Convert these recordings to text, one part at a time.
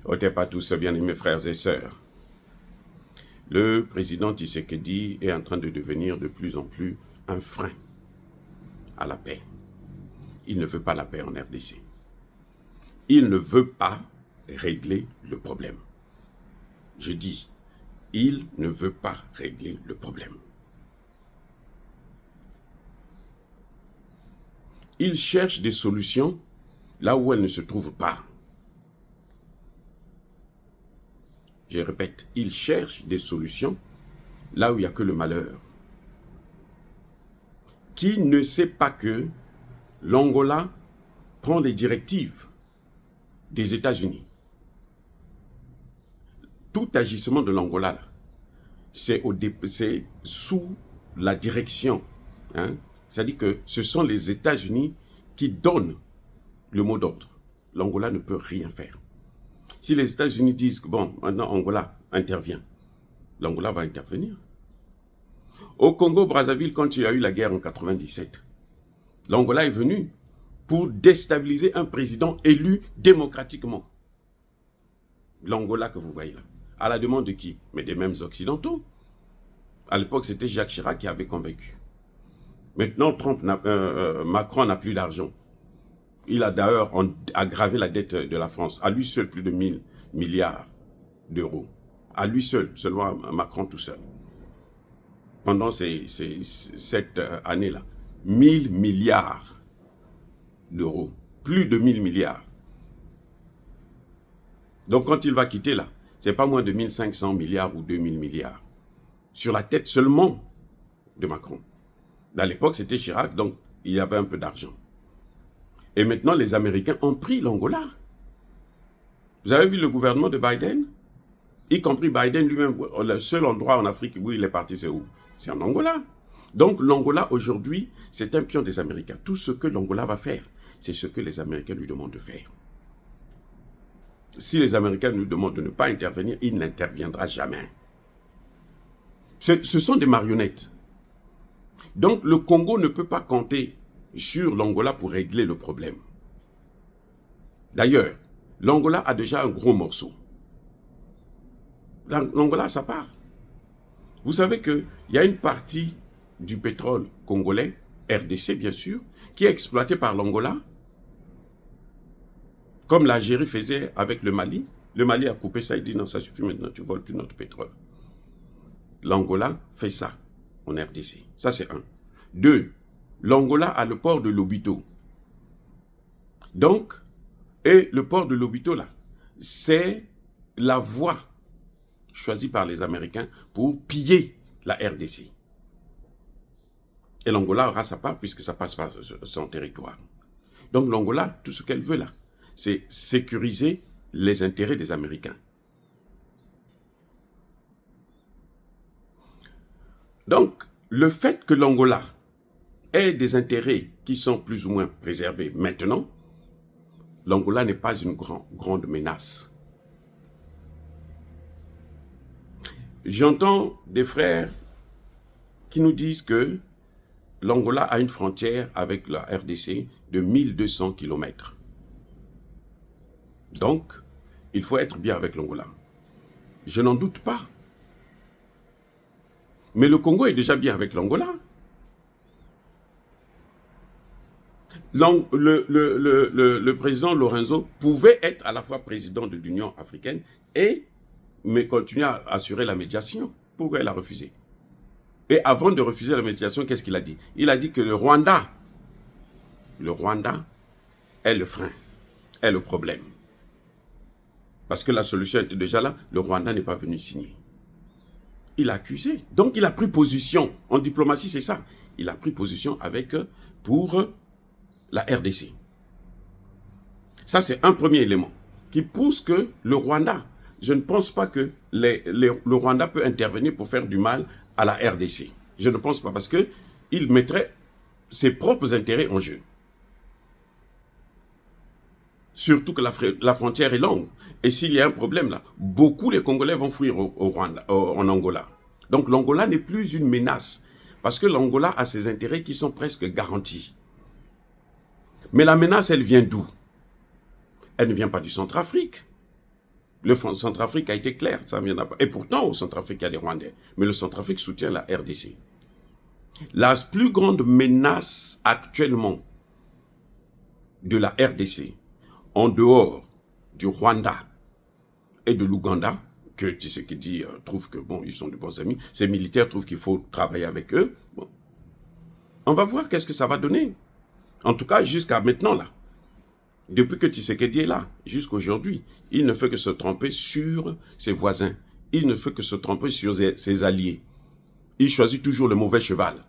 Ôtez pas tous, bien-aimés frères et sœurs. Le président Tshisekedi est en train de devenir de plus en plus un frein à la paix. Il ne veut pas la paix en RDC. Il ne veut pas régler le problème. Je dis, il ne veut pas régler le problème. Il cherche des solutions là où elles ne se trouvent pas. Je répète, il cherche des solutions là où il n'y a que le malheur. Qui ne sait pas que l'Angola prend les directives des États-Unis? Tout agissement de l'Angola, c'est sous la direction. C'est-à-dire que ce sont les États-Unis qui donnent le mot d'ordre. L'Angola ne peut rien faire. Si les États-Unis disent que bon, maintenant Angola intervient, l'Angola va intervenir. Au Congo-Brazzaville, quand il y a eu la guerre en 97, l'Angola est venu pour déstabiliser un président élu démocratiquement. L'Angola que vous voyez là. À la demande de qui? Mais des mêmes Occidentaux. À l'époque, c'était Jacques Chirac qui avait convaincu. Maintenant, Macron n'a plus d'argent. Il a d'ailleurs aggravé la dette de la France. À lui seul, plus de 1000 milliards d'euros. À lui seul, seulement Macron tout seul. Pendant cette année-là. 1000 milliards d'euros. Plus de 1000 milliards. Donc quand il va quitter là, c'est pas moins de 1500 milliards ou 2000 milliards. Sur la tête seulement de Macron. À l'époque, c'était Chirac, donc il y avait un peu d'argent. Et maintenant, les Américains ont pris l'Angola. Vous avez vu le gouvernement de Biden? Y compris Biden lui-même, le seul endroit en Afrique où il est parti, c'est où? C'est en Angola. Donc l'Angola, aujourd'hui, c'est un pion des Américains. Tout ce que l'Angola va faire, c'est ce que les Américains lui demandent de faire. Si les Américains nous demandent de ne pas intervenir, il n'interviendra jamais. Ce sont des marionnettes. Donc le Congo ne peut pas compter sur l'Angola pour régler le problème. D'ailleurs, l'Angola a déjà un gros morceau. L'Angola, ça part. Vous savez qu'il y a une partie du pétrole congolais, RDC bien sûr, qui est exploitée par l'Angola, comme l'Algérie faisait avec le Mali. Le Mali a coupé ça et dit non, ça suffit maintenant, tu ne voles plus notre pétrole. L'Angola fait ça en RDC. Ça, c'est un. Deux, l'Angola a le port de Lobito. Donc, et le port de Lobito, là, c'est la voie choisie par les Américains pour piller la RDC. Et l'Angola aura sa part puisque ça passe par son territoire. Donc l'Angola, tout ce qu'elle veut là, c'est sécuriser les intérêts des Américains. Donc, le fait que l'Angola ait des intérêts qui sont plus ou moins préservés maintenant, l'Angola n'est pas une grande menace. J'entends des frères qui nous disent que l'Angola a une frontière avec la RDC de 1200 km. Donc, il faut être bien avec l'Angola. Je n'en doute pas. Mais le Congo est déjà bien avec l'Angola. Le président Lorenzo pouvait être à la fois président de l'Union africaine mais continuer à assurer la médiation. Pourquoi il a refusé? Et avant de refuser la médiation, qu'est-ce qu'il a dit? Il a dit que le Rwanda est le frein, est le problème. Parce que la solution était déjà là, le Rwanda n'est pas venu signer. Il a accusé. Donc il a pris position. En diplomatie, c'est ça. Il a pris position pour la RDC. Ça, c'est un premier élément qui pousse que le Rwanda, je ne pense pas que le Rwanda peut intervenir pour faire du mal à la RDC. Je ne pense pas parce qu'il mettrait ses propres intérêts en jeu. Surtout que la frontière est longue. Et s'il y a un problème là, beaucoup les Congolais vont fuir au Rwanda, en Angola. Donc l'Angola n'est plus une menace. Parce que l'Angola a ses intérêts qui sont presque garantis. Mais la menace, elle vient d'où? Elle ne vient pas du Centrafrique. Le Centrafrique a été clair, ça vient pas. Et pourtant, au Centrafrique, il y a des Rwandais. Mais le Centrafrique soutient la RDC. La plus grande menace actuellement de la RDC, en dehors du Rwanda et de l'Ouganda, que Tshisekedi trouve que, bon, ils sont de bons amis, ces militaires trouvent qu'il faut travailler avec eux. Bon. On va voir qu'est-ce que ça va donner. En tout cas, jusqu'à maintenant, là. Depuis que Tshisekedi est là, jusqu'à aujourd'hui, il ne fait que se tromper sur ses voisins. Il ne fait que se tromper sur ses alliés. Il choisit toujours le mauvais cheval.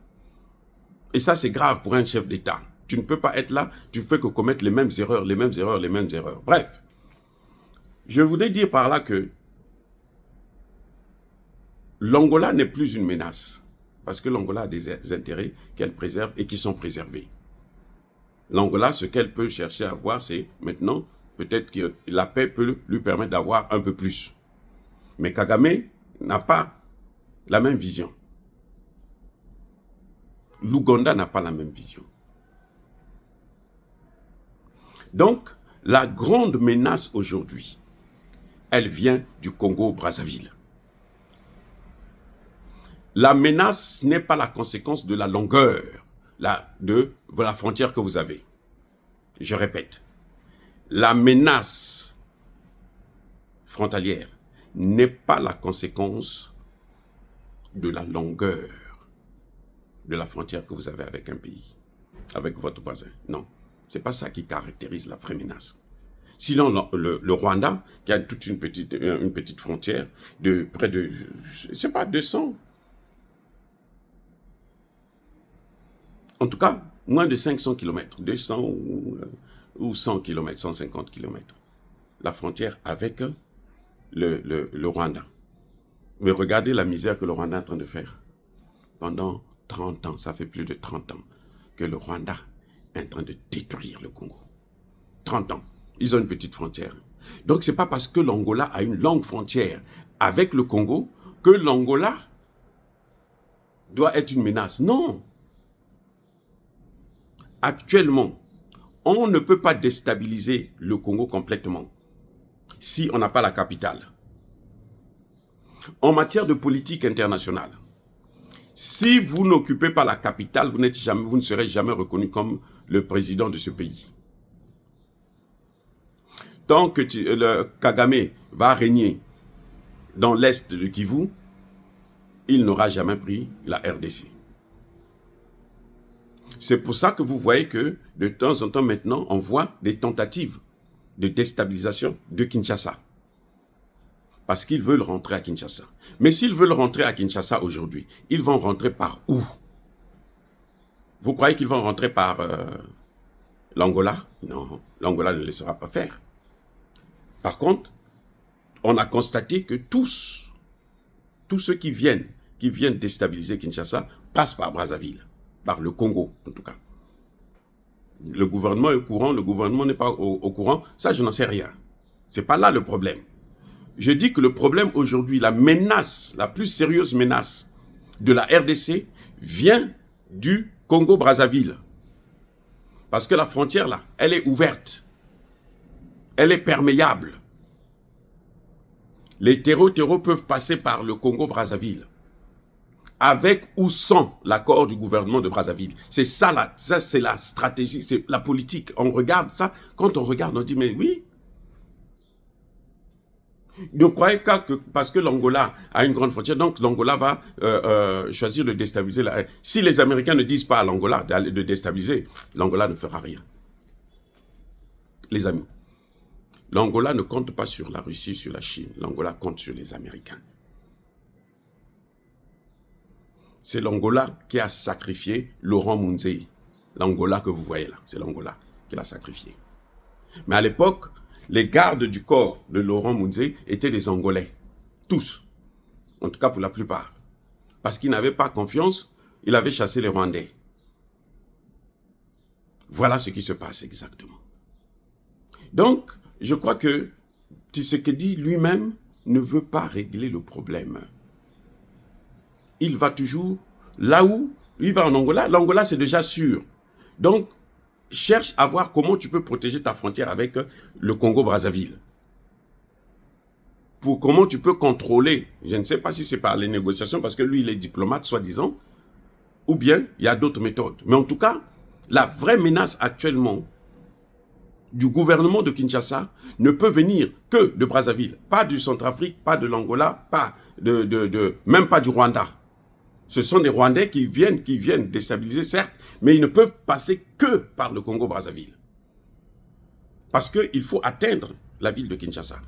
Et ça, c'est grave pour un chef d'État. Tu ne peux pas être là, tu ne fais que commettre les mêmes erreurs, les mêmes erreurs, les mêmes erreurs. Bref, je voudrais dire par là que l'Angola n'est plus une menace. Parce que l'Angola a des intérêts qu'elle préserve et qui sont préservés. L'Angola, ce qu'elle peut chercher à avoir, c'est maintenant, peut-être que la paix peut lui permettre d'avoir un peu plus. Mais Kagame n'a pas la même vision. L'Ouganda n'a pas la même vision. Donc, la grande menace aujourd'hui, elle vient du Congo-Brazzaville. La menace n'est pas la conséquence de la longueur de la frontière que vous avez. Je répète, la menace frontalière n'est pas la conséquence de la longueur de la frontière que vous avez avec un pays, avec votre voisin. Non, c'est pas ça qui caractérise la vraie menace. Sinon, le Rwanda, qui a toute une petite frontière de près de, je sais pas, 200, en tout cas, moins de 500 km, 200 ou 100 km, 150 km, la frontière avec le Rwanda. Mais regardez la misère que le Rwanda est en train de faire. Pendant 30 ans, ça fait plus de 30 ans que le Rwanda est en train de détruire le Congo. 30 ans. Ils ont une petite frontière. Donc, ce n'est pas parce que l'Angola a une longue frontière avec le Congo que l'Angola doit être une menace. Non. Actuellement, on ne peut pas déstabiliser le Congo complètement si on n'a pas la capitale. En matière de politique internationale, si vous n'occupez pas la capitale, vous ne serez jamais reconnu comme le président de ce pays. Tant que le Kagame va régner dans l'est de Kivu, il n'aura jamais pris la RDC. C'est pour ça que vous voyez que de temps en temps maintenant, on voit des tentatives de déstabilisation de Kinshasa. Parce qu'ils veulent rentrer à Kinshasa. Mais s'ils veulent rentrer à Kinshasa aujourd'hui, ils vont rentrer par où? Vous croyez qu'ils vont rentrer par l'Angola? Non, l'Angola ne le laissera pas faire. Par contre, on a constaté que tous ceux qui viennent déstabiliser Kinshasa passent par Brazzaville, par le Congo en tout cas. Le gouvernement est au courant, le gouvernement n'est pas au courant, ça je n'en sais rien. C'est pas là le problème. Je dis que le problème aujourd'hui, la menace, la plus sérieuse menace de la RDC vient du Congo-Brazzaville. Parce que la frontière là, elle est ouverte. Elle est perméable. Les terreaux peuvent passer par le Congo-Brazzaville. Avec ou sans l'accord du gouvernement de Brazzaville. C'est ça, c'est la stratégie, c'est la politique. On regarde ça, quand on regarde, on dit, mais oui. Ne croyez pas que parce que l'Angola a une grande frontière, donc l'Angola va choisir de déstabiliser. Si les Américains ne disent pas à l'Angola de déstabiliser, l'Angola ne fera rien. Les amis, l'Angola ne compte pas sur la Russie, sur la Chine. L'Angola compte sur les Américains. C'est l'Angola qui a sacrifié Laurent Munzei. L'Angola que vous voyez là, c'est l'Angola qui l'a sacrifié. Mais à l'époque, les gardes du corps de Laurent Munzei étaient des Angolais. Tous. En tout cas pour la plupart. Parce qu'ils n'avaient pas confiance, il avait chassé les Rwandais. Voilà ce qui se passe exactement. Donc, je crois que Tshisekedi lui-même ne veut pas régler le problème. Il va toujours là où il va en Angola. L'Angola, c'est déjà sûr. Donc, cherche à voir comment tu peux protéger ta frontière avec le Congo-Brazzaville. comment tu peux contrôler, je ne sais pas si c'est par les négociations, parce que lui, il est diplomate, soi-disant, ou bien il y a d'autres méthodes. Mais en tout cas, la vraie menace actuellement du gouvernement de Kinshasa ne peut venir que de Brazzaville, pas du Centrafrique, pas de l'Angola, pas même pas du Rwanda. Ce sont des Rwandais qui viennent déstabiliser, certes, mais ils ne peuvent passer que par le Congo-Brazzaville. Parce qu'il faut atteindre la ville de Kinshasa.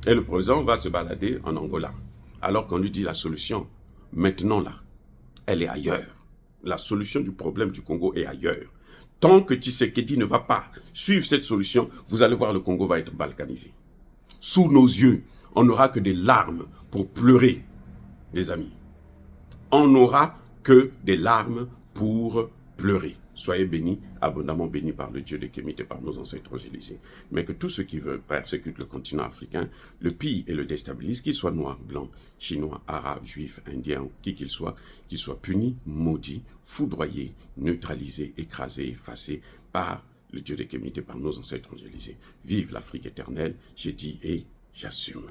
Et le président va se balader en Angola. Alors qu'on lui dit la solution, maintenant là, elle est ailleurs. La solution du problème du Congo est ailleurs. Tant que Tshisekedi ne va pas suivre cette solution, vous allez voir le Congo va être balkanisé. Sous nos yeux, on n'aura que des larmes pour pleurer, les amis. On n'aura que des larmes pour pleurer. Soyez bénis, abondamment bénis par le Dieu de Kémite et par nos ancêtres Élysées. Mais que tous ceux qui veulent persécuter le continent africain, le pillent et le déstabilisent, qu'ils soient noirs, blancs, chinois, arabes, juifs, indiens, qui qu'ils soient punis, maudits, foudroyés, neutralisés, écrasés, effacés par le Dieu de Kémite et par nos ancêtres Élysées. Vive l'Afrique éternelle, j'ai dit et j'assume.